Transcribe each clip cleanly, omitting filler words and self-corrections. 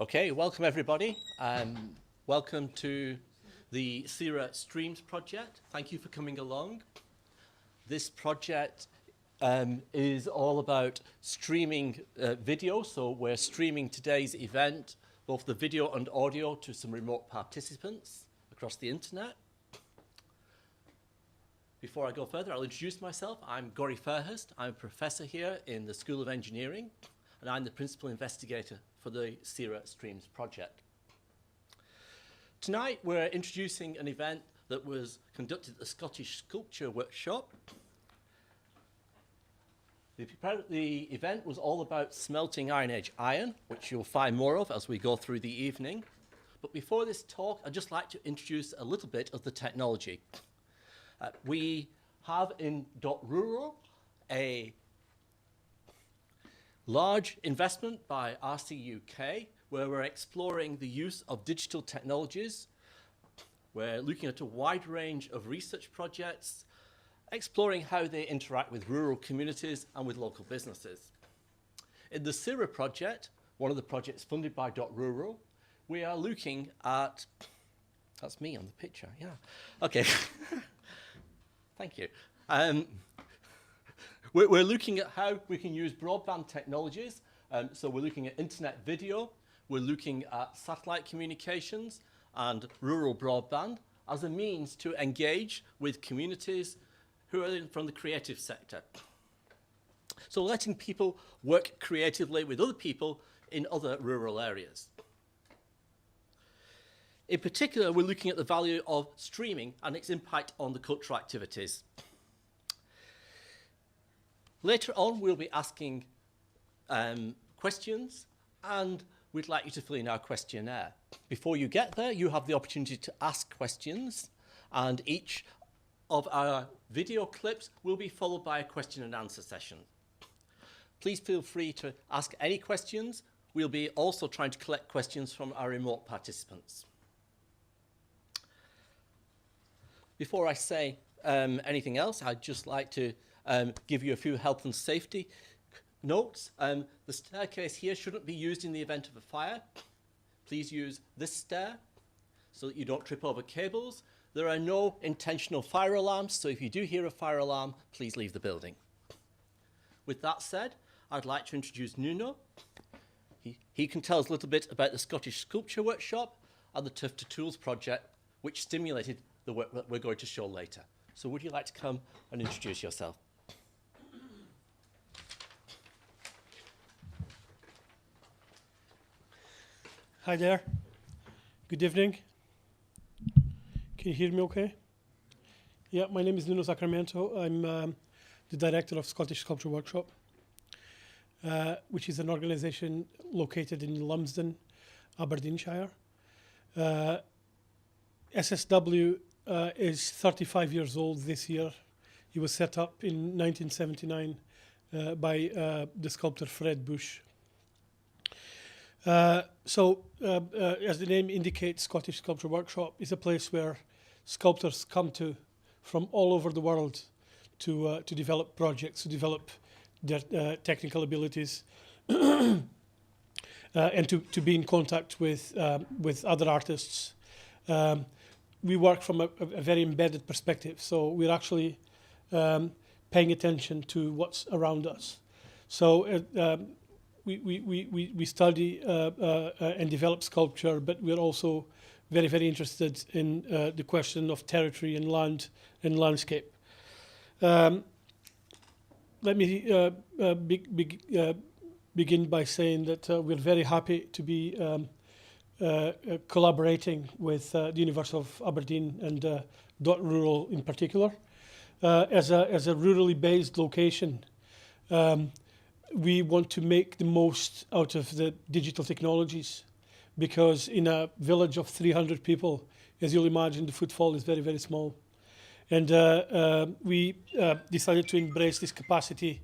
Okay, welcome everybody. Welcome to the CERA Streams project. Thank you for coming along. This project is all about streaming video, so we're streaming today's event, both the video and audio, to some remote participants across the internet. Before I go further, I'll introduce myself. I'm Gori Fairhurst. I'm a professor here in the School of Engineering, and I'm the principal investigator for the CERA Streams project. Tonight, we're introducing an event that was conducted at the Scottish Sculpture Workshop. The event was all about smelting iron age iron, which you'll find more of as we go through the evening. But before this talk, I'd just like to introduce a little bit of the technology. We have in Darrll a large investment by RCUK, where we're exploring the use of digital technologies. We're looking at a wide range of research projects, exploring how they interact with rural communities and with local businesses. In the CERA project, one of the projects funded by Darrll, we are looking at, that's me on the picture, yeah. Okay, thank you. We're looking at how we can use broadband technologies. So we're looking at internet video, we're looking at satellite communications and rural broadband as a means to engage with communities who are from the creative sector. So letting people work creatively with other people in other rural areas. In particular, we're looking at the value of streaming and its impact on the cultural activities. Later on, we'll be asking questions, and we'd like you to fill in our questionnaire. Before you get there, you have the opportunity to ask questions, and each of our video clips will be followed by a question and answer session. Please feel free to ask any questions. We'll be also trying to collect questions from our remote participants. Before I say anything else, I'd just like to give you a few health and safety notes. The staircase here shouldn't be used in the event of a fire. Please use this stair so that you don't trip over cables. There are no intentional fire alarms, so if you do hear a fire alarm, please leave the building. With that said, I'd like to introduce Nuno. He can tell us a little bit about the Scottish Sculpture Workshop and the Turf to Tools project, which stimulated the work that we're going to show later. So would you like to come and introduce yourself? Hi there. Good evening. Can you hear me okay? Yeah, my name is Nuno Sacramento. I'm the director of Scottish Sculpture Workshop, which is an organization located in Lumsden, Aberdeenshire. SSW is 35 years old this year. It was set up in 1979 by the sculptor Fred Bush. As the name indicates, Scottish Sculpture Workshop is a place where sculptors come to from all over the world to develop projects, to develop their technical abilities, and to be in contact with other artists. We work from a very embedded perspective, so we're actually paying attention to what's around us. So we study and develop sculpture, but we're also very, very interested in the question of territory and land and landscape. Let me begin by saying that we're very happy to be collaborating with the University of Aberdeen and Darrll in particular. As a rurally based location, we want to make the most out of the digital technologies, because in a village of 300 people, as you'll imagine, the footfall is very, very small. And we decided to embrace this capacity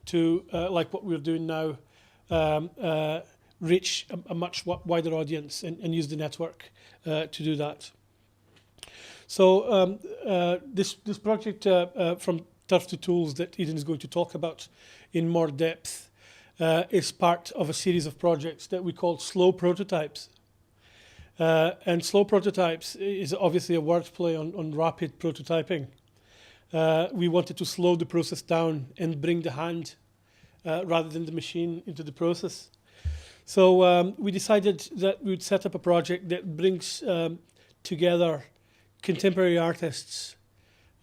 to, like what we're doing now, reach a much wider audience and use the network to do that. So this project from Turf to Tools that Eden is going to talk about in more depth is part of a series of projects that we call slow prototypes. And slow prototypes is obviously a wordplay on rapid prototyping. We wanted to slow the process down and bring the hand rather than the machine into the process. So we decided that we would set up a project that brings together contemporary artists,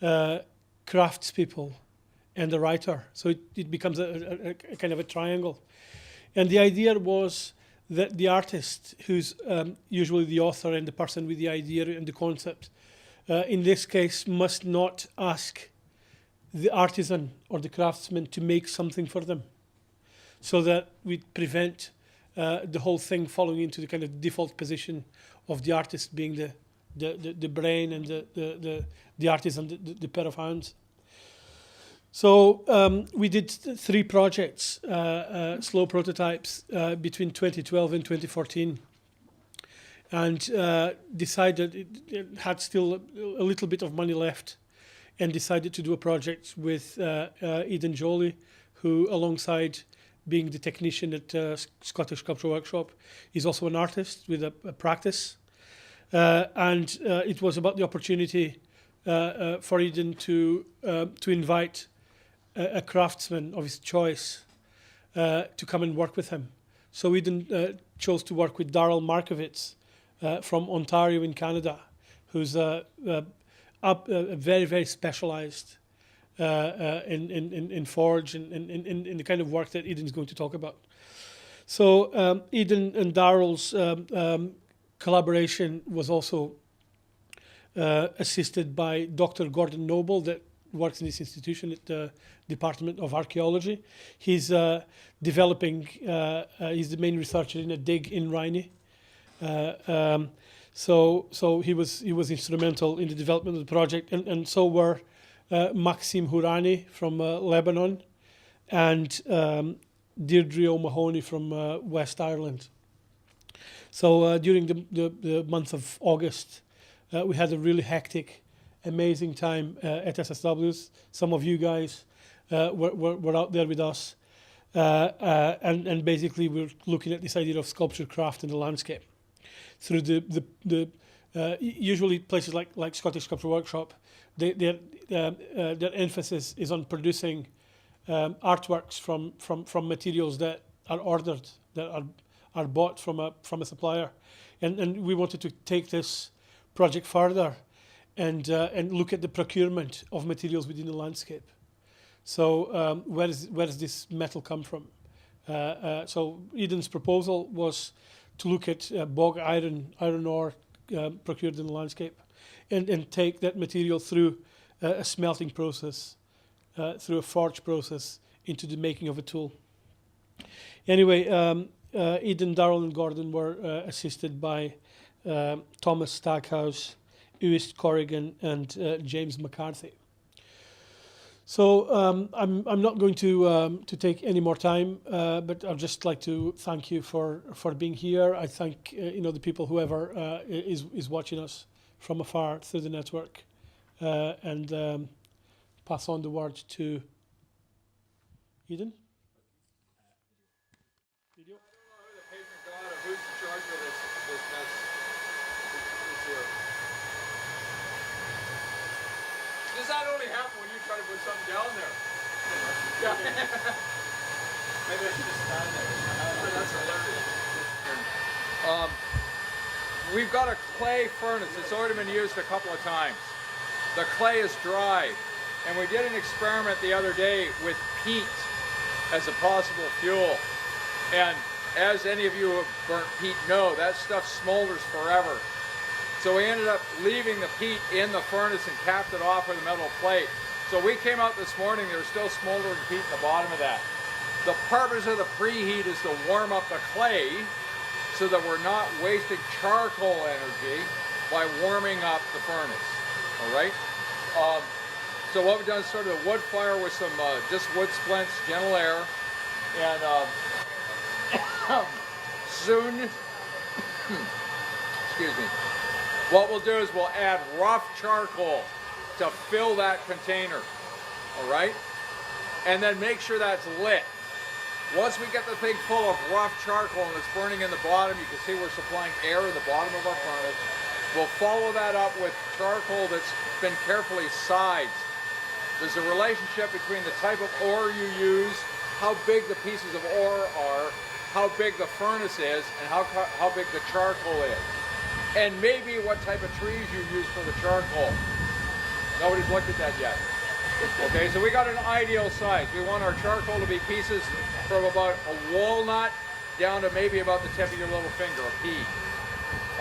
craftspeople, and a writer. So it becomes a kind of a triangle. And the idea was that the artist, who's usually the author and the person with the idea and the concept, in this case, must not ask the artisan or the craftsman to make something for them, so that we prevent the whole thing falling into the kind of default position of the artist being the brain and the artisan, the pair of hands. So we did 3 projects, slow prototypes, between 2012 and 2014, and decided it had still a little bit of money left, and decided to do a project with Eden Jolie, who, alongside being the technician at Scottish Sculpture Workshop, is also an artist with a practice. And it was about the opportunity for Eden to invite a craftsman of his choice to come and work with him. So Eden chose to work with Darrll Markewitz from Ontario in Canada, who's a very, very specialized in forge and in the kind of work that Eden's going to talk about. So Eden and Darrell's collaboration was also assisted by Dr. Gordon Noble, that works in this institution at the Department of Archaeology. He's developing, he's the main researcher in a dig in Rhynie. So he was instrumental in the development of the project, and so were Maxim Hourani from Lebanon and Deirdre O'Mahony from West Ireland. So during the month of August, we had a really hectic, amazing time at SSW's. Some of you guys were out there with us, and basically we're looking at this idea of sculpture craft in the landscape through the usually places like Scottish Sculpture Workshop. Their emphasis is on producing artworks from materials that are ordered, that are bought from a supplier, and we wanted to take this project further and look at the procurement of materials within the landscape. So where does this metal come from? So Eden's proposal was to look at bog iron ore procured in the landscape, and take that material through a smelting process, through a forge process, into the making of a tool. Anyway, Eden, Darrell, and Gordon were assisted by Thomas Stackhouse, Uist Corrigan, and James McCarthy. So I'm not going to take any more time, but I'd just like to thank you for being here. I thank the people, whoever is watching us from afar through the network, and pass on the word to Eden. Video. I don't know who the patron god or who's in charge of this mess is here. Does that only happen when you try to put something down there? Yeah. Maybe I should just stand there. That's hilarious. We've got a clay furnace. It's already been used a couple of times. The clay is dry. And we did an experiment the other day with peat as a possible fuel. And as any of you who have burnt peat know, that stuff smolders forever. So we ended up leaving the peat in the furnace and capped it off with a metal plate. So we came out this morning, there was still smoldering peat at the bottom of that. The purpose of the preheat is to warm up the clay so that we're not wasting charcoal energy by warming up the furnace, all right? So what we've done is sort of a wood fire with some just wood splints, gentle air, and soon, excuse me, what we'll do is we'll add rough charcoal to fill that container, all right? And then make sure that's lit. Once we get the thing full of rough charcoal and it's burning in the bottom, you can see we're supplying air in the bottom of our furnace. We'll follow that up with charcoal that's been carefully sized. There's a relationship between the type of ore you use, how big the pieces of ore are, how big the furnace is, and how big the charcoal is. And maybe what type of trees you use for the charcoal. Nobody's looked at that yet. Okay, so we got an ideal size. We want our charcoal to be pieces from about a walnut down to maybe about the tip of your little finger, a pea.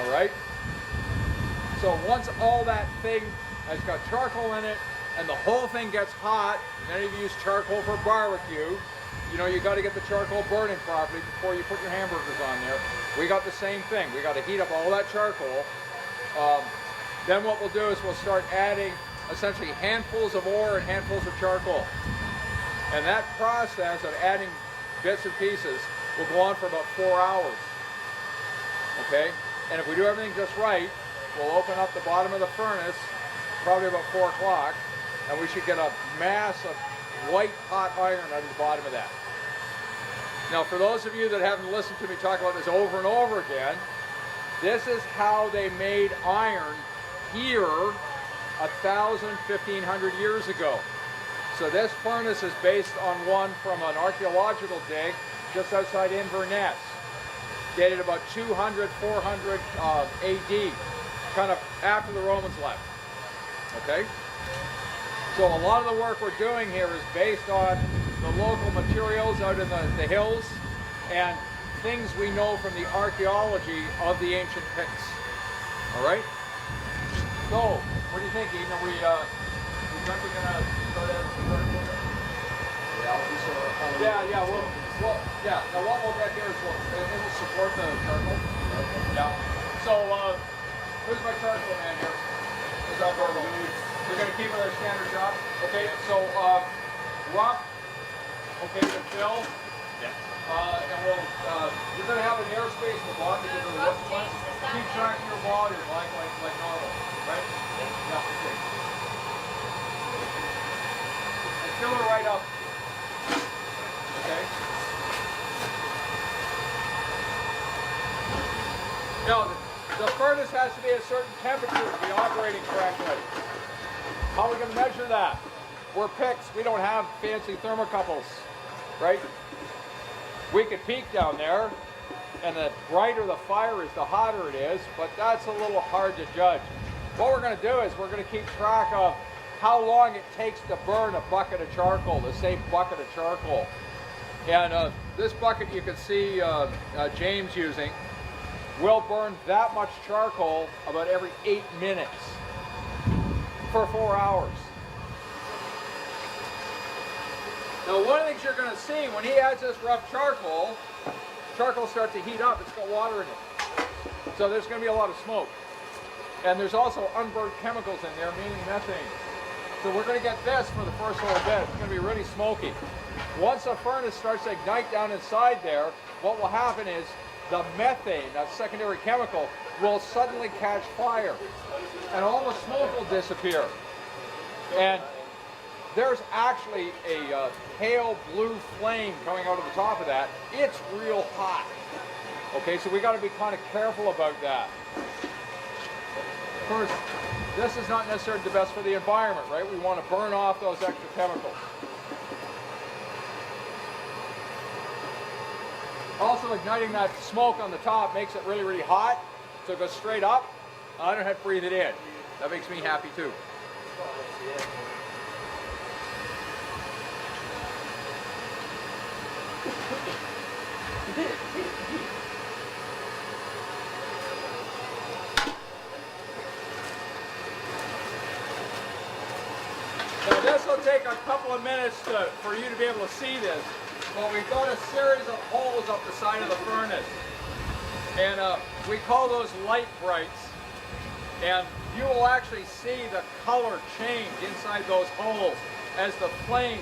All right? So once all that thing has got charcoal in it and the whole thing gets hot, many of you use charcoal for barbecue, you know, you got to get the charcoal burning properly before you put your hamburgers on there. We got the same thing. We got to heat up all that charcoal. Then what we'll do is we'll start adding essentially handfuls of ore and handfuls of charcoal. And that process of adding bits and pieces will go on for about 4 hours. Okay? And if we do everything just right, we'll open up the bottom of the furnace probably about 4 o'clock, and we should get a mass of white hot iron out of the bottom of that. Now, for those of you that haven't listened to me talk about this over and over again, this is how they made iron here 1,000, 1,500 years ago. So this furnace is based on one from an archaeological dig just outside Inverness, dated about 200, 400 AD, kind of after the Romans left. Okay? So a lot of the work we're doing here is based on the local materials out in the hills and things we know from the archaeology of the ancient pits. All right? So, what do you think, Eden? Are we gonna start out some work with it? Yeah, well, yeah. Now what we'll get here is it will support the charcoal. Yeah. So, who's my charcoal man here? Is that Darrll? We're gonna keep it our standard job. Okay, so rough. Okay, to fill. Yeah. And we'll you're gonna have an airspace in the bottom because of the rough one. Keep track of your volume like normal, right? Yeah. Okay. And fill it right up. Okay. Now the furnace has to be at a certain temperature to be operating correctly. How are we going to measure that? We're picks. We don't have fancy thermocouples, right? We could peek down there, and the brighter the fire is, the hotter it is, but that's a little hard to judge. What we're going to do is we're going to keep track of how long it takes to burn a bucket of charcoal, the same bucket of charcoal. And this bucket you can see James using will burn that much charcoal about every 8 minutes for 4 hours. Now one of the things you're going to see when he adds this rough charcoal starts to heat up. It's got water in it. So there's going to be a lot of smoke. And there's also unburned chemicals in there, meaning methane. So we're going to get this for the first little bit. It's going to be really smoky. Once the furnace starts to ignite down inside there, what will happen is the methane, that secondary chemical, will suddenly catch fire. And all the smoke will disappear. And there's actually a pale blue flame coming out of the top of that. It's real hot. Okay, so we got to be kind of careful about that. Of course, this is not necessarily the best for the environment, right? We want to burn off those extra chemicals. Also, igniting that smoke on the top makes it really, really hot. So it goes straight up. I don't have to breathe it in. That makes me happy too. Now this will take a couple of minutes for you to be able to see this. But we've got a series of holes up the side of the furnace. And we call those light brights. And you will actually see the color change inside those holes as the flame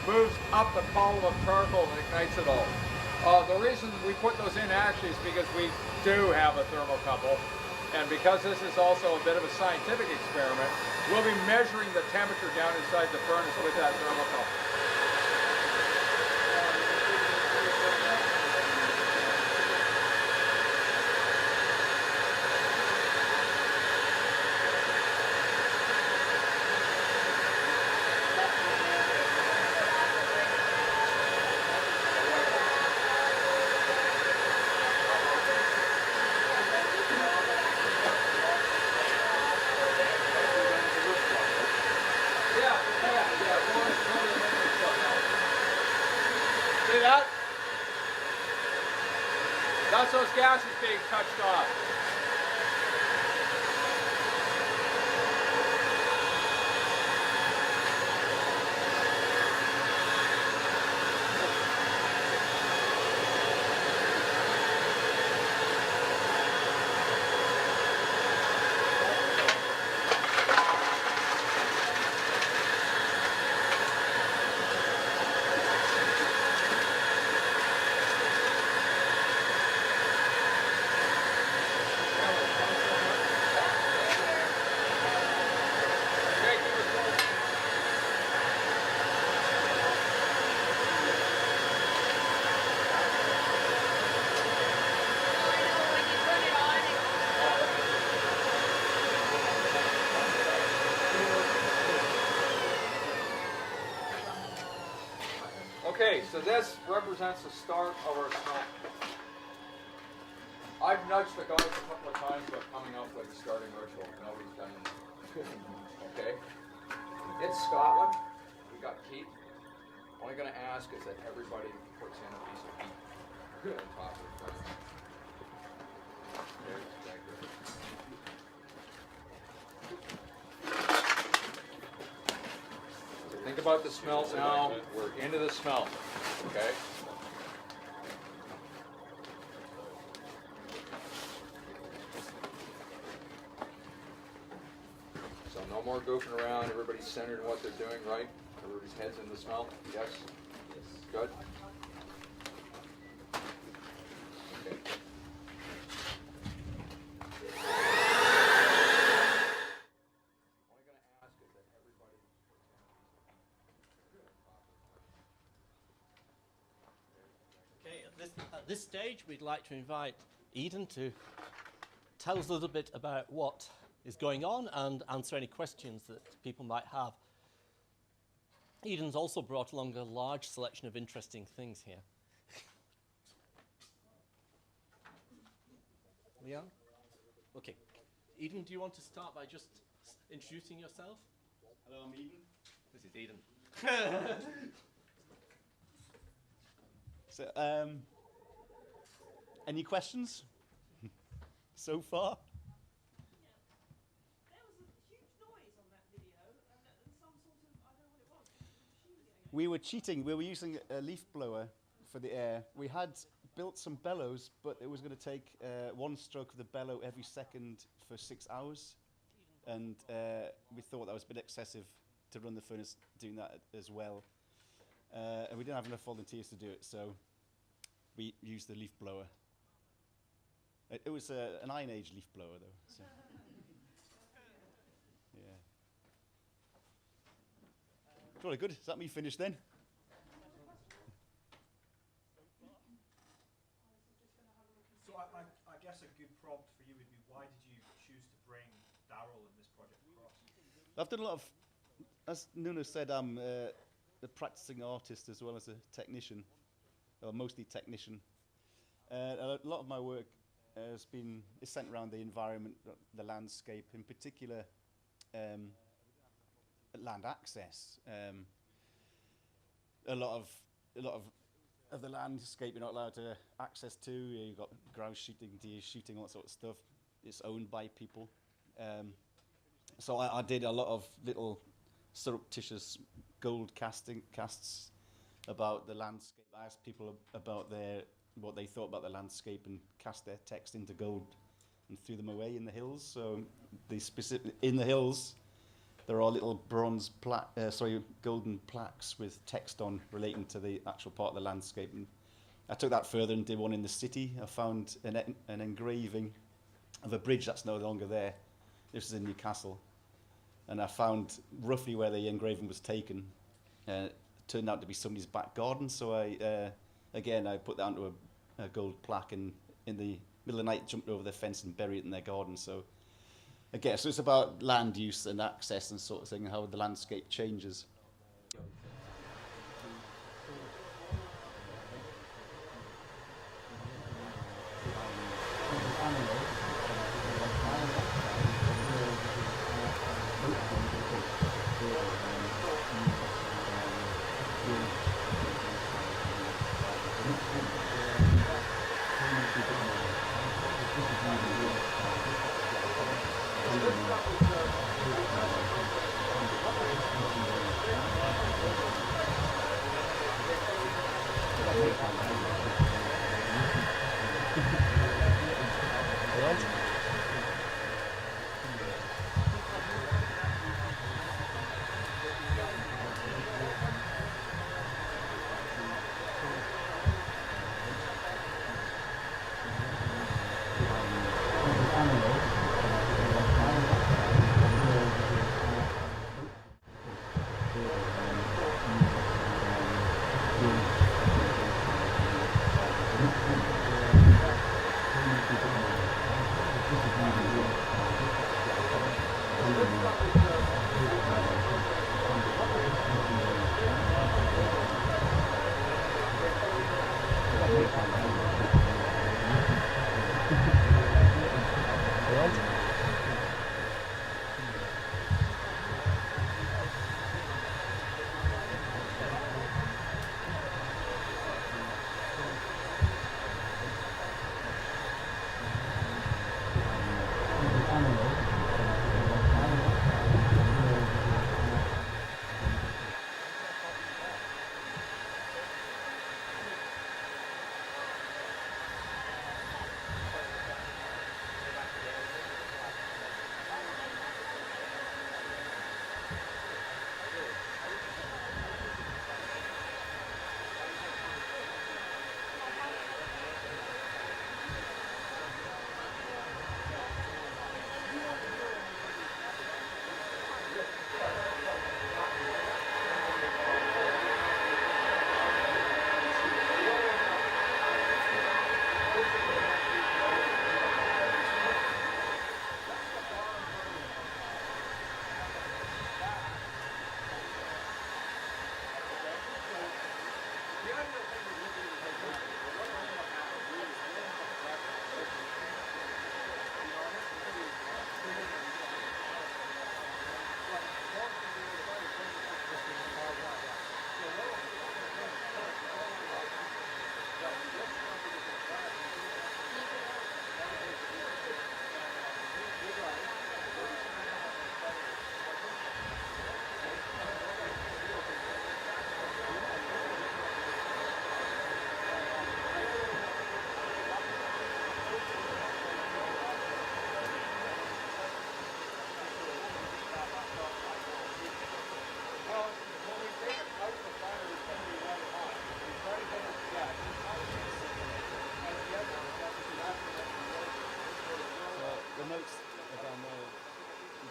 moves up the column of charcoal and ignites it all. The reason we put those in actually is because we do have a thermocouple. And because this is also a bit of a scientific experiment, we'll be measuring the temperature down inside the furnace with that thermocouple. That's those gases being touched off. Okay, so this represents the start of our smelt. I've nudged the guys a couple of times about coming up with a starting ritual. Nobody's done it. Okay? It's Scotland. We got peat. All I'm going to ask is that everybody puts in a piece of peat on top of the furnace. There's right there. Think about the smelt now. We're into the smelt, okay? So no more goofing around. Everybody's centered in what they're doing, right? Everybody's head's in the smelt. Yes? Yes. Good. Okay. At this stage, we'd like to invite Eden to tell us a little bit about what is going on and answer any questions that people might have. Eden's also brought along a large selection of interesting things here. Leon? Okay. Eden, do you want to start by just introducing yourself? Hello, I'm Eden. This is Eden. So, any questions so far? There was a huge noise on that video, and some sort of, I don't know what it was. We were cheating. We were using a leaf blower for the air. We had built some bellows, but it was going to take one stroke of the bellow every second for 6 hours. And we thought that was a bit excessive to run the furnace doing that as well. And we didn't have enough volunteers to do it, so we used the leaf blower. It was an Iron Age leaf blower, though. So. Yeah. Jolly good. Is that me finished then? So I guess a good prompt for you would be, why did you choose to bring Darrll and this project across? I've done a lot of, as Nuno said, I'm a practicing artist as well as a technician, or mostly technician. A lot of my work is centered around the environment, the landscape, in particular land access. A lot of the landscape you're not allowed to access to. You've got grouse shooting, deer shooting, all that sort of stuff. It's owned by people. So I did a lot of little surreptitious gold casts about the landscape. I asked people about what they thought about the landscape and cast their text into gold and threw them away in the hills. So in the hills, there are little golden plaques with text on relating to the actual part of the landscape. And I took that further and did one in the city. I found an engraving of a bridge that's no longer there. This is in Newcastle. And I found roughly where the engraving was taken. It turned out to be somebody's back garden, so I put that onto a gold plaque and in the middle of the night jumped over the fence and buried it in their garden. So again, so it's about land use and access and sort of thing, how the landscape changes.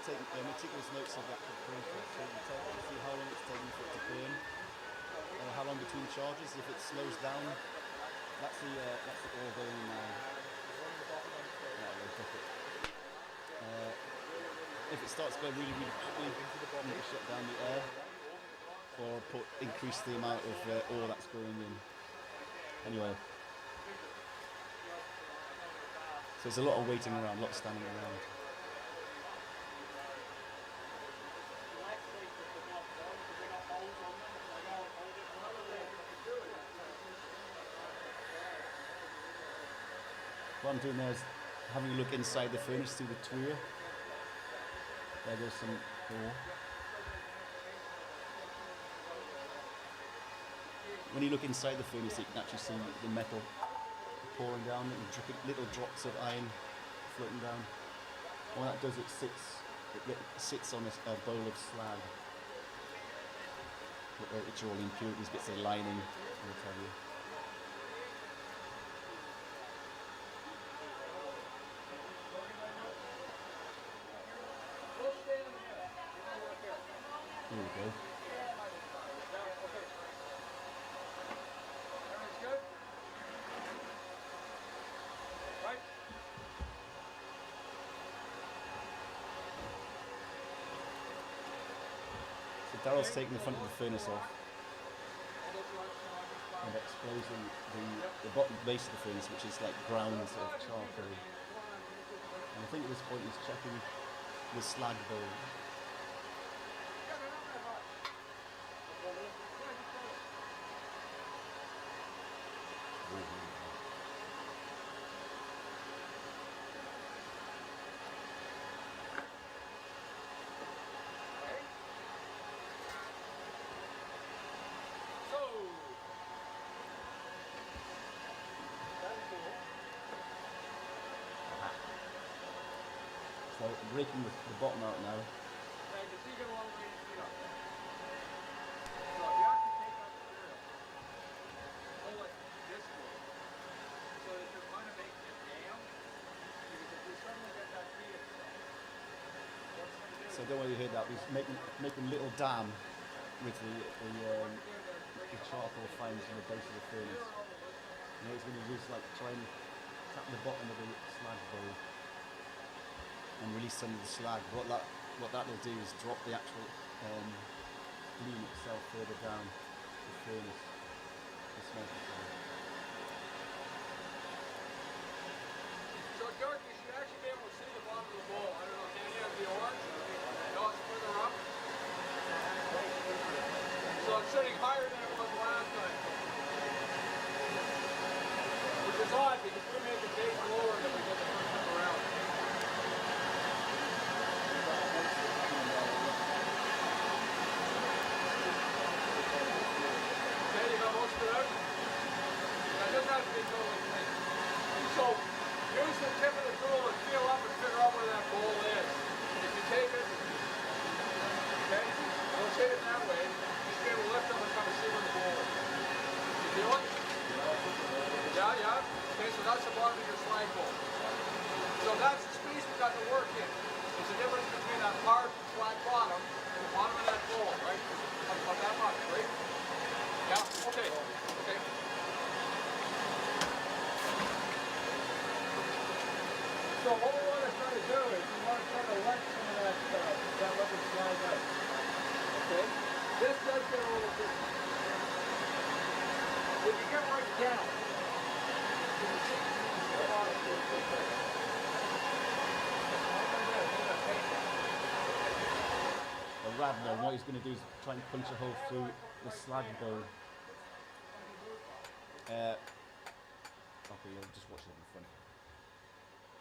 take meticulous notes of the actual process. So you see how long it's taking for it to burn, how long between charges. If it slows down, that's the ore burning now. If it starts going really, really quickly, you need to shut down the air or increase the amount of ore that's going in. Anyway, so there's a lot of waiting around, a lot of standing around. What I'm doing there is having a look inside the furnace through the tuya. There goes some ore. When you look inside the furnace, you can actually see the metal pouring down, little drops of iron floating down. And when that does, it sits on a bowl of slag, which are all impurities, bits of lining, what have you. Here we go. So Darryl's taking the front of the furnace off and exposing the bottom base of the furnace, which is like grounds of charcoal. And I think at this point he's checking the slag bowl. So I'm breaking the bottom out now. Yeah, you can see you get a lot of range feet up there. So if you actually take out the drill, pull it this way, so that you're kind of making a dam, because if you suddenly get that feed itself, what's going to do? So I don't know if you heard that. He's making a little dam with the charcoal fines on the base of the furnace. Now he's going to just like try and tap the bottom of the slag bowl and release some of the slag. What that'll do is drop the actual gleam itself further down the furnace, the smelting side. So Dirk, you should actually be able to see the bottom of the bowl. I don't know, can you have the orange? No, it's further up. So it's sitting higher than it was last time. Which is odd because we made the base lower than we did the first time around. Okay, you got most of it out? That doesn't have to be totally clean. So use the tip of the tool and feel up and figure out where that bowl is. If you take it, okay, rotate it that way, you should be able to lift up and kind of see where the bowl is. You feel it? Yeah, yeah. Okay, so that's the bottom of your slag bowl. So that's the space we got to work in. There's a difference between that hard flat bottom and the bottom of that bowl, right? About that much, right? Yeah? Okay. Okay. So what we want to try to do is we want to try to let some of that liquid slide out. Okay? This does get a little different. If you get right down, you can see the bottom of the Radner, what he's going to do is try and punch a hole through the slag bowl. Okay, you'll just watch it in front.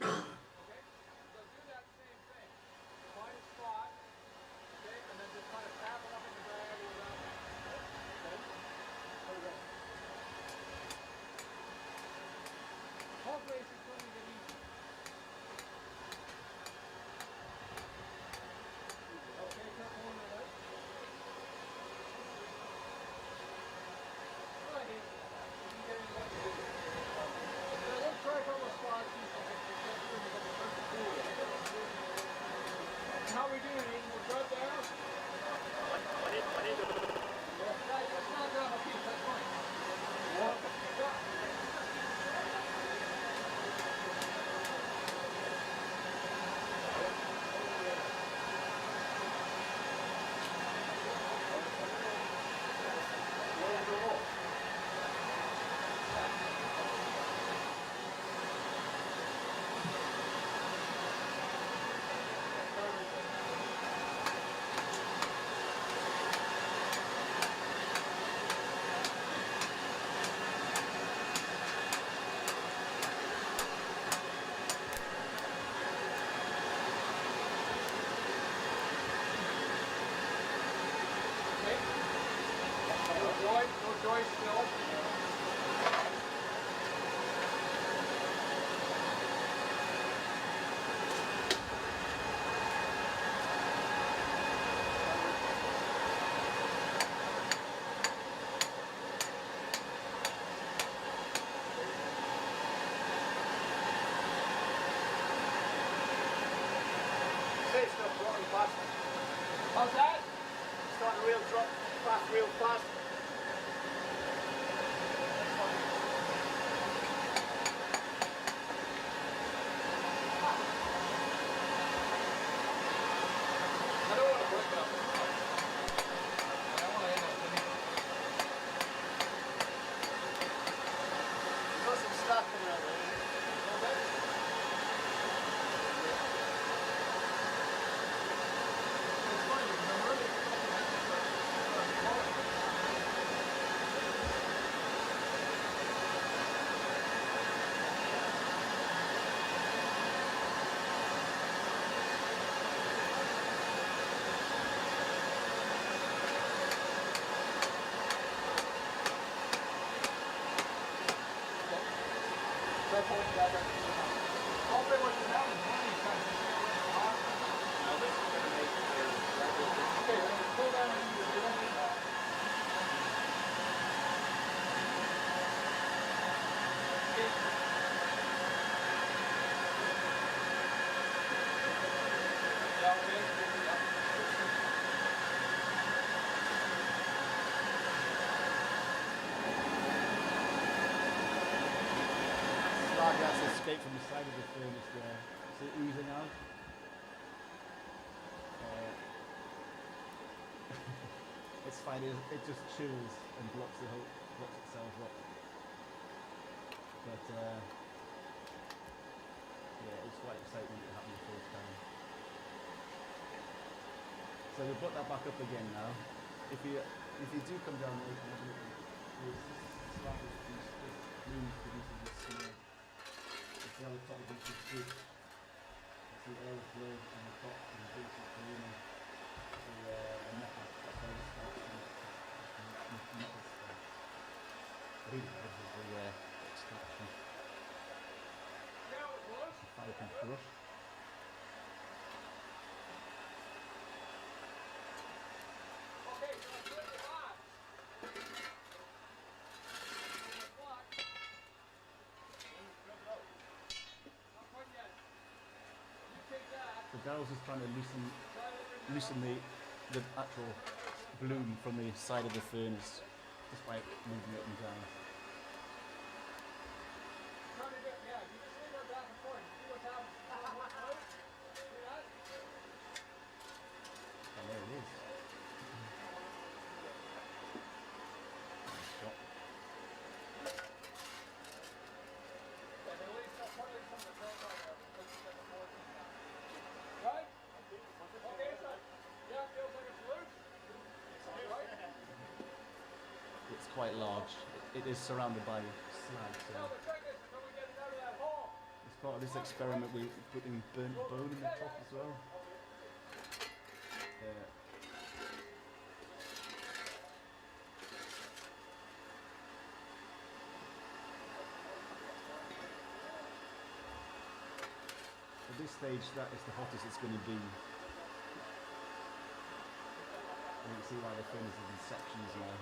Okay? So do that same thing. Find a spot, okay, and then just kind of tap it up in the diagonal around it. Okay? There we go. Hopefully this is going to get easy. Okay, cut one of those. Right here. You can get in one. Now let's try a couple of spots. How we doing? We're good there? Let's knock down a piece, that's fine. No joy still. Say it's not dropping fast. How's that? Starting to real drop fast, real fast. I don't want to break up. I don't want to end up winning. Got some stuff coming out there. It's funny because I'm really Hopefully what you have is money, kind of escape from the side of the furnace there. See it oozing out? It's fine, it just chills and blocks itself up. But yeah, it's quite exciting when it happened the first time. So we put that back up again now. If you do come down there, you can have a look at this slab is produced, this bloom is producing this smell. You see how the top of this is good. You see airflow on the top and the base is blooming. A metal, that's how it starts to metal stuff. Really, this is the extraction. Fire can crush. Okay, so I'm doing the box. So Darrll's just trying to loosen the actual bloom from the side of the furnace just by moving it up and down. And there it is. Stop. Right? Okay, so yeah, feels like it's loose. Right? It's quite large. It is surrounded by slag, so Now the trick is when we get it out of that hole. as part of this experiment we put in burnt bone in the top as well. At this stage, that is the hottest it's going to be. And you can see why the furnace is in sections now.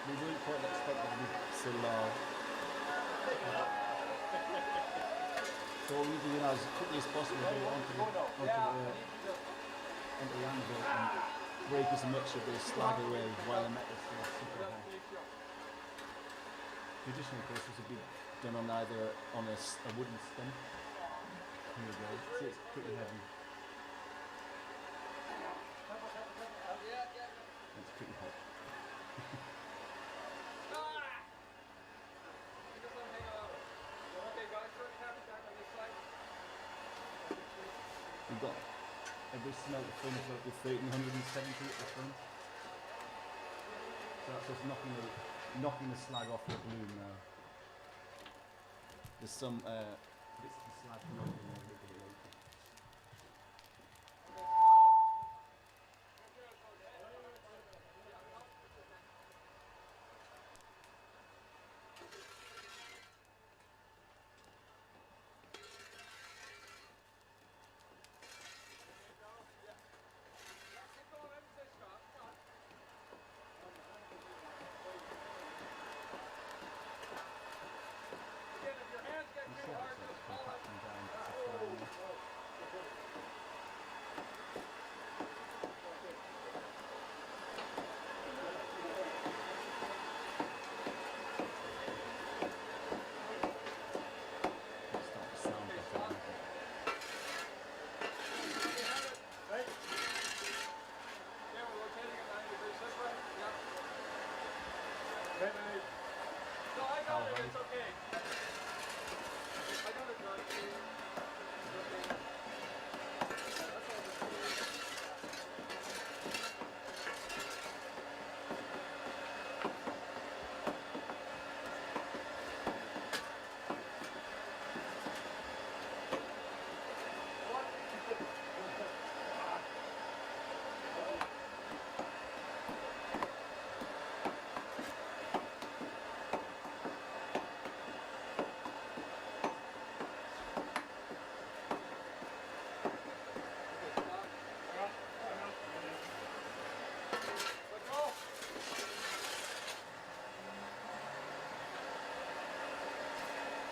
We weren't quite expecting it to be so large. So what we need to do now is as quickly as possible get it onto the anvil and break as much of the slag away while the metal's still super hot. Traditional process would be done on either on a wooden stump. Here we go. See, it's pretty heavy. It's pretty hot. We've got every smelt furnace up to 1370 at the front. So that's just knocking the slag off the bloom now. There's some bits of the slag knocking a little bit later. It's okay. I got it done. Let go.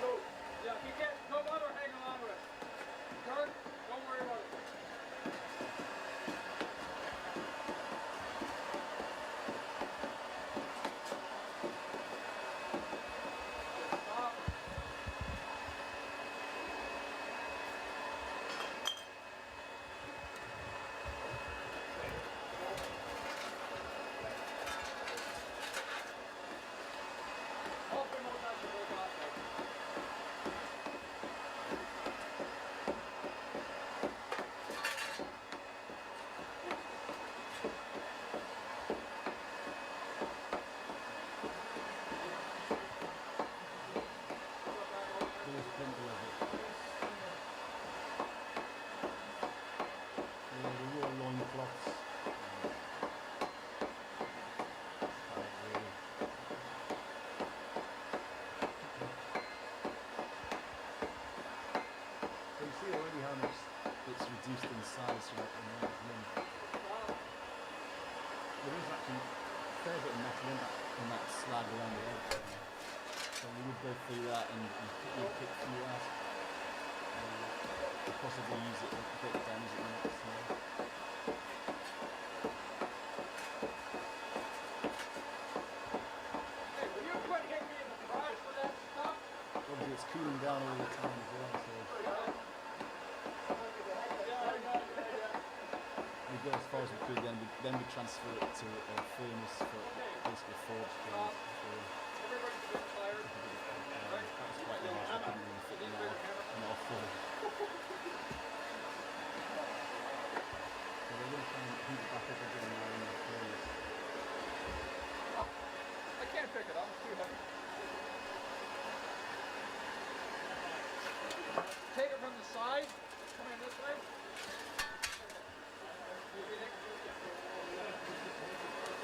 So, yeah, if you get, no bother hanging on to it. Turn, don't worry about it. Stop. Hopefully most of that should work out there. There's plenty of it. Yeah, the raw loincloths. So you see already how much it's reduced in size from what it was then. There is actually a fair bit of metal in that slag around the edge. So we would go through that and pick through that. And possibly use it a bit of damage it next time. Hey, will you quit hitting me in the garage with that stuff? Obviously it's cooling down all the time as well, so we go as far as we could, then we transfer it to a furnace for basically forge furnace. Everybody's a bit tired. That was quite large, I couldn't really fit in our forge. So we're going to try and heat it back up again now in the furnace. I can't pick it up, it's too heavy. Take it from the side, come in this way.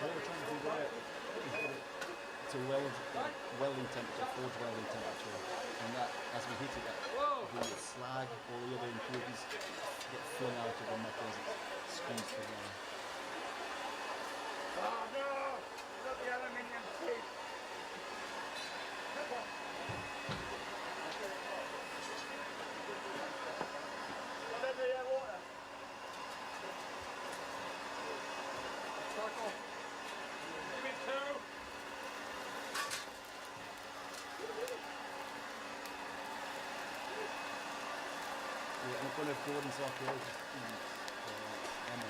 What we're trying to do there is get it to welding temperature, forge welding temperature, and that, as we hit it, the slag, all the other impurities get flung out of the metal as it's squeezed together. Oh no! Look at the aluminium tape! Circle. Give me two. Yeah, and one of Gordon's archaeologists, Emma,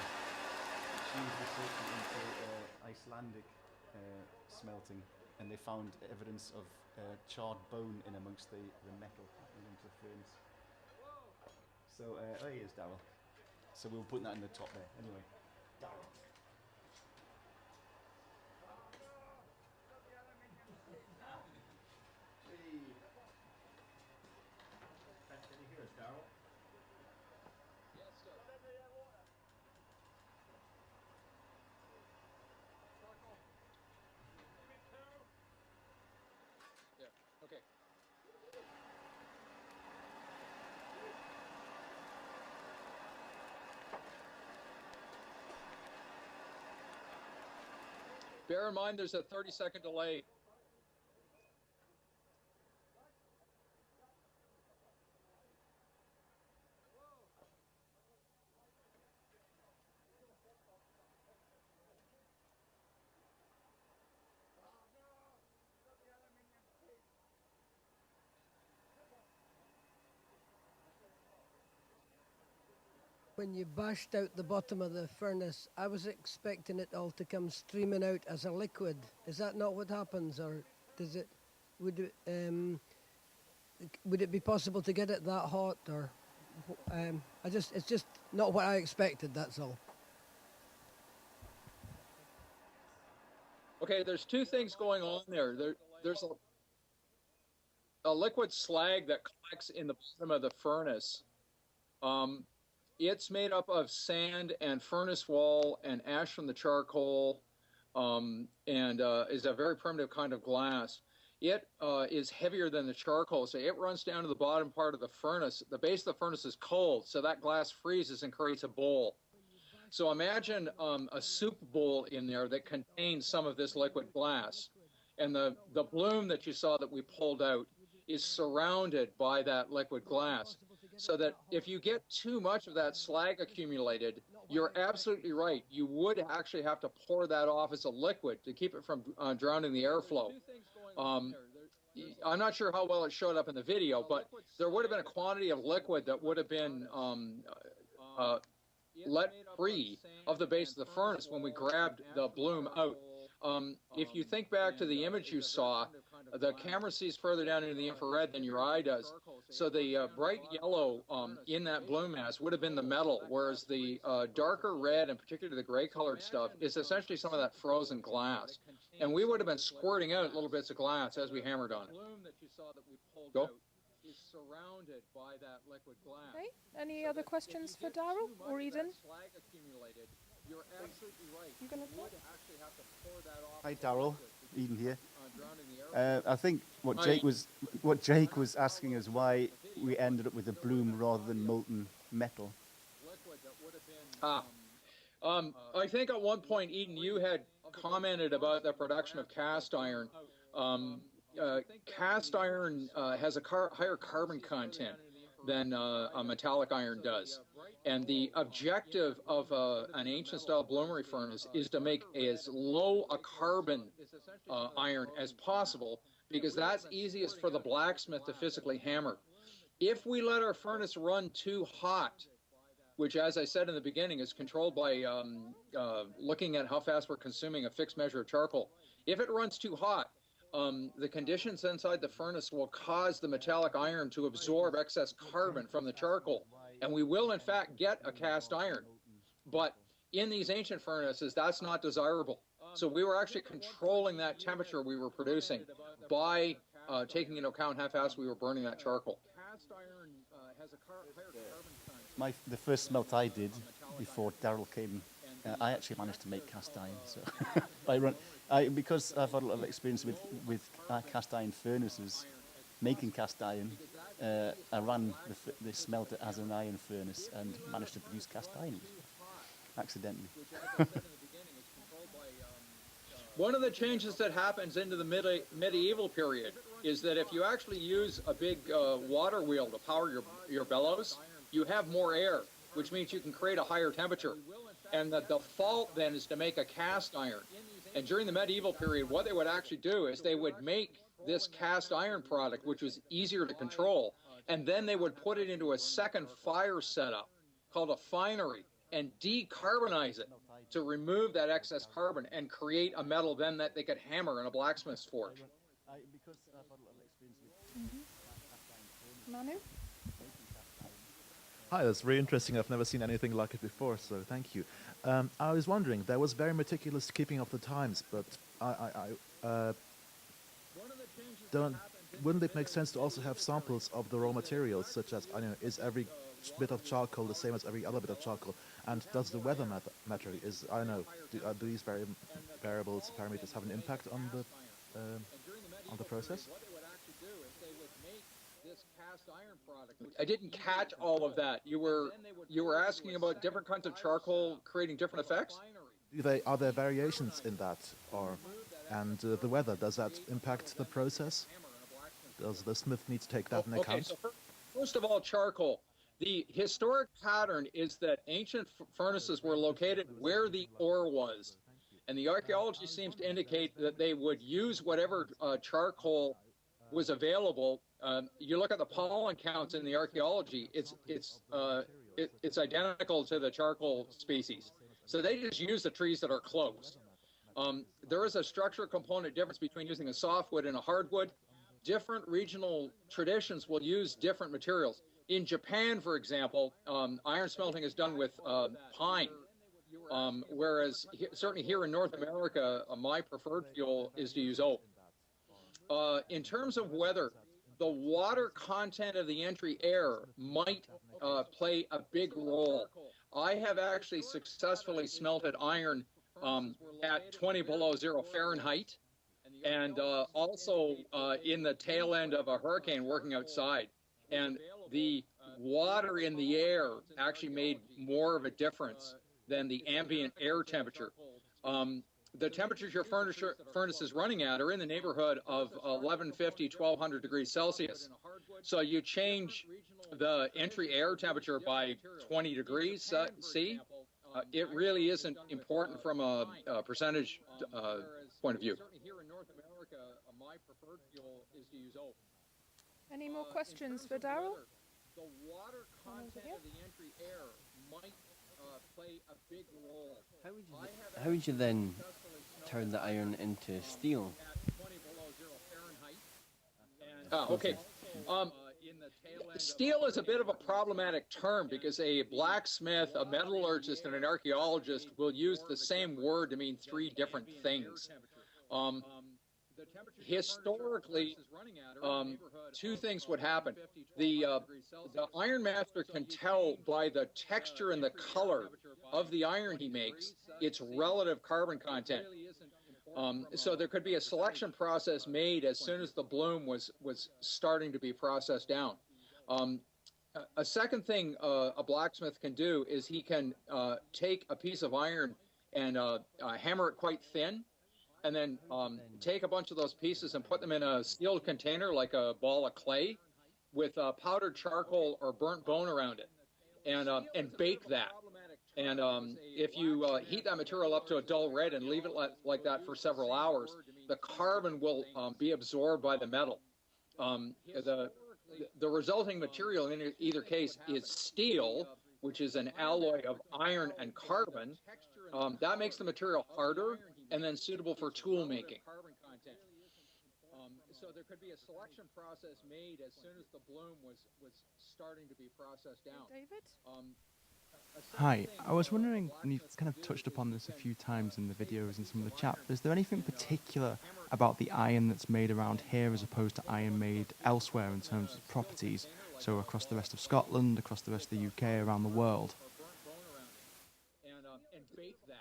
she was researching into Icelandic smelting, and they found evidence of charred bone in amongst the metal amongst the furnace. So, oh, here's Darrll. So we were putting that in the top there. Anyway, Darrll. Can you hear us, Darrll? Yes, sir. Circle. Give me two. Yeah, okay. Bear in mind there's a 30-second delay. When you bashed out the bottom of the furnace, I was expecting it all to come streaming out as a liquid. Is that not what happens, or does it? Would it be possible to get it that hot, or? It's just not what I expected. That's all. Okay, there's two things going on there. There's a liquid slag that collects in the bottom of the furnace. It's made up of sand and furnace wall and ash from the charcoal, and is a very primitive kind of glass. It is heavier than the charcoal, so it runs down to the bottom part of the furnace. The base of the furnace is cold, so that glass freezes and creates a bowl. So imagine a soup bowl in there that contains some of this liquid glass. And the bloom that you saw that we pulled out is surrounded by that liquid glass. So that if you get too much of that slag accumulated, you're absolutely right. You would actually have to pour that off as a liquid to keep it from drowning the airflow. I'm not sure how well it showed up in the video, but there would have been a quantity of liquid that would have been let free of the base of the furnace when we grabbed the bloom out. If you think back to the image you saw, the camera sees further down into the infrared than your eye does. So the bright yellow in that bloom mass would have been the metal, whereas the darker red, and particularly the gray colored stuff, is essentially some of that frozen glass. And we would have been squirting out little bits of glass as we hammered on it. Go. Is surrounded by that liquid glass. Okay. Any other questions for Darrll or Eden? You're absolutely right. You gonna talk? Hi, Darrll. Eden here. I think what Jake was asking is why we ended up with a bloom rather than molten metal. I think at one point, Eden, you had commented about the production of cast iron. Cast iron has a higher carbon content than a metallic iron does. And the objective of an ancient style bloomery furnace is to make as low a carbon iron as possible, because that's easiest for the blacksmith to physically hammer. If we let our furnace run too hot, which, as I said in the beginning, is controlled by looking at how fast we're consuming a fixed measure of charcoal. If it runs too hot, the conditions inside the furnace will cause the metallic iron to absorb excess carbon from the charcoal. And we will, in fact, get a cast iron. But in these ancient furnaces, that's not desirable. So we were actually controlling that temperature we were producing by taking into account how fast we were burning that charcoal. Cast iron has a higher carbon content. The first smelt I did before Darrll came, I actually managed to make cast iron. So because I've had a lot of experience with cast iron furnaces, making cast iron, I ran the smelter as an iron furnace and managed to produce cast iron accidentally. One of the changes that happens into the medieval period is that if you actually use a big water wheel to power your bellows, you have more air, which means you can create a higher temperature. And the default then is to make a cast iron. And during the medieval period, what they would actually do is they would make this cast iron product, which was easier to control, and then they would put it into a second fire setup called a finery and decarbonize it to remove that excess carbon and create a metal then that they could hammer in a blacksmith's forge. Manu? Hi, that's very interesting. I've never seen anything like it before, so thank you. I was wondering, there was very meticulous keeping of the times, but wouldn't it make sense to also have samples of the raw materials, such as, I don't know, is every bit of charcoal the same as every other bit of charcoal? And does the weather matter? I don't know, do these parameters have an impact on the process? I didn't catch all of that. You were asking about different kinds of charcoal creating different effects? Are there variations in that, and the weather, does that impact the process? Does the smith need to take that into account? So first of all, charcoal. The historic pattern is that ancient furnaces were located where the ore was. And the archaeology seems to indicate that they would use whatever charcoal was available. You look at the pollen counts in the archaeology, it's identical to the charcoal species. So they just use the trees that are close. There is a structural component difference between using a softwood and a hardwood. Different regional traditions will use different materials. In Japan, for example, iron smelting is done with pine, whereas certainly here in North America, my preferred fuel is to use oak. In terms of weather, the water content of the entry air might play a big role. I have actually successfully smelted iron at 20 below 0 Fahrenheit, and also in the tail end of a hurricane working outside. And the water in the air actually made more of a difference than the ambient air temperature. The temperatures your furnace is running at are in the neighborhood of 1150, 1200 degrees Celsius. So you change the entry air temperature by 20 degrees C, it really isn't important from a percentage point of view. Here in North America, my preferred fuel is to use oak. Any more questions for Darrll? The water content of the entry air might play a big role. How would you then turn the iron into steel? Okay. Steel is a bit of a problematic term because a blacksmith, a metallurgist, and an archaeologist will use the same word to mean three different things. Historically, two things would happen. The iron master can tell by the texture and the color of the iron he makes its relative carbon content. So there could be a selection process made as soon as the bloom was starting to be processed down. A second thing a blacksmith can do is he can take a piece of iron and hammer it quite thin, and then take a bunch of those pieces and put them in a sealed container like a ball of clay with powdered charcoal or burnt bone around it, and bake that. And if you heat that material up to a dull red and leave it like that for several hours, the carbon will be absorbed by the metal. The resulting material in either case is steel, which is an alloy of iron and carbon. That makes the material harder and then suitable for tool making. So there could be a selection process made as soon as the bloom was starting to be processed down. David? Hi, I was wondering, and you've kind of touched upon this a few times in the videos and some of the chat, but is there anything particular about the iron that's made around here as opposed to iron made elsewhere in terms of properties, so across the rest of Scotland, across the rest of the UK, around the world?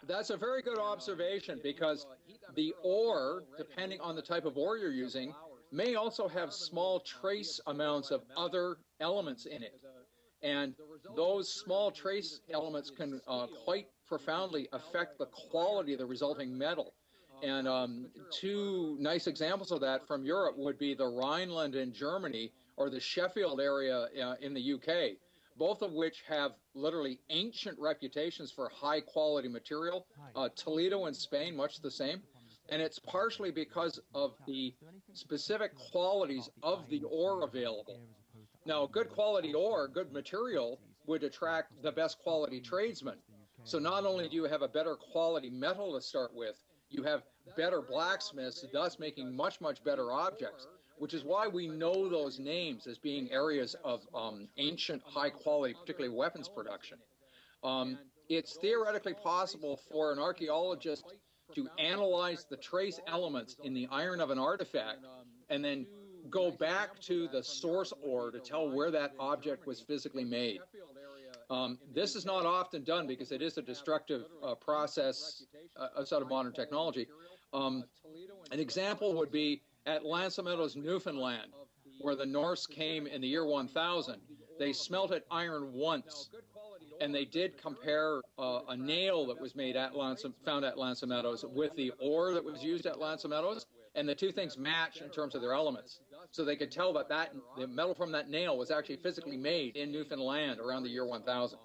That's a very good observation, because the ore, depending on the type of ore you're using, may also have small trace amounts of other elements in it. And those small trace elements can quite profoundly affect the quality of the resulting metal. And two nice examples of that from Europe would be the Rhineland in Germany or the Sheffield area in the UK, both of which have literally ancient reputations for high quality material. Toledo in Spain, much the same. And it's partially because of the specific qualities of the ore available. Now, good quality ore, good material, would attract the best quality tradesmen. So not only do you have a better quality metal to start with, you have better blacksmiths, thus making much, much better objects, which is why we know those names as being areas of ancient high quality, particularly weapons production. It's theoretically possible for an archaeologist to analyze the trace elements in the iron of an artifact and then go back to the source ore to tell where that object was physically made. This is not often done because it is a destructive process outside of modern technology. An example would be at Lancemeadows, Newfoundland, where the Norse came in the year 1000. They smelted iron once, and they did compare a nail that was made at found at Lancemeadows with the ore that was used at Lancemeadows, and the two things match in terms of their elements. So they could tell that the metal from that nail was actually physically made in Newfoundland around the year 1000.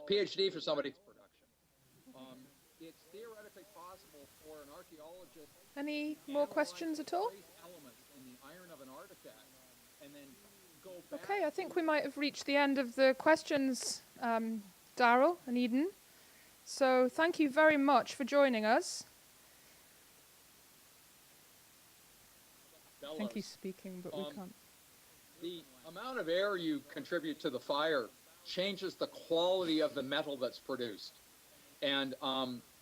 PhD for somebody. It's theoretically possible for an archaeologist. Any more questions at all? Okay, I think we might have reached the end of the questions, Darrll and Eden. So thank you very much for joining us. I think he's speaking, but we can't. The amount of air you contribute to the fire changes the quality of the metal that's produced. And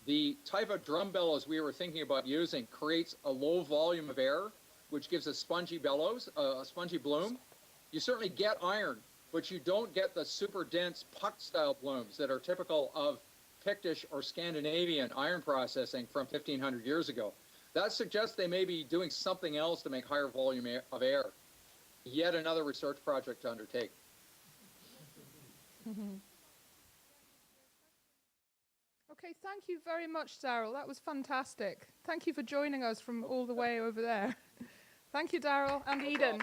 the type of drum bellows we were thinking about using creates a low volume of air, which gives a spongy bellows, a spongy bloom. You certainly get iron, but you don't get the super dense puck-style blooms that are typical of Pictish or Scandinavian iron processing from 1500 years ago. That suggests they may be doing something else to make higher volume of air. Yet another research project to undertake. Okay, thank you very much, Darrell. That was fantastic. Thank you for joining us from all the way over there. Thank you, Darrell and Eden.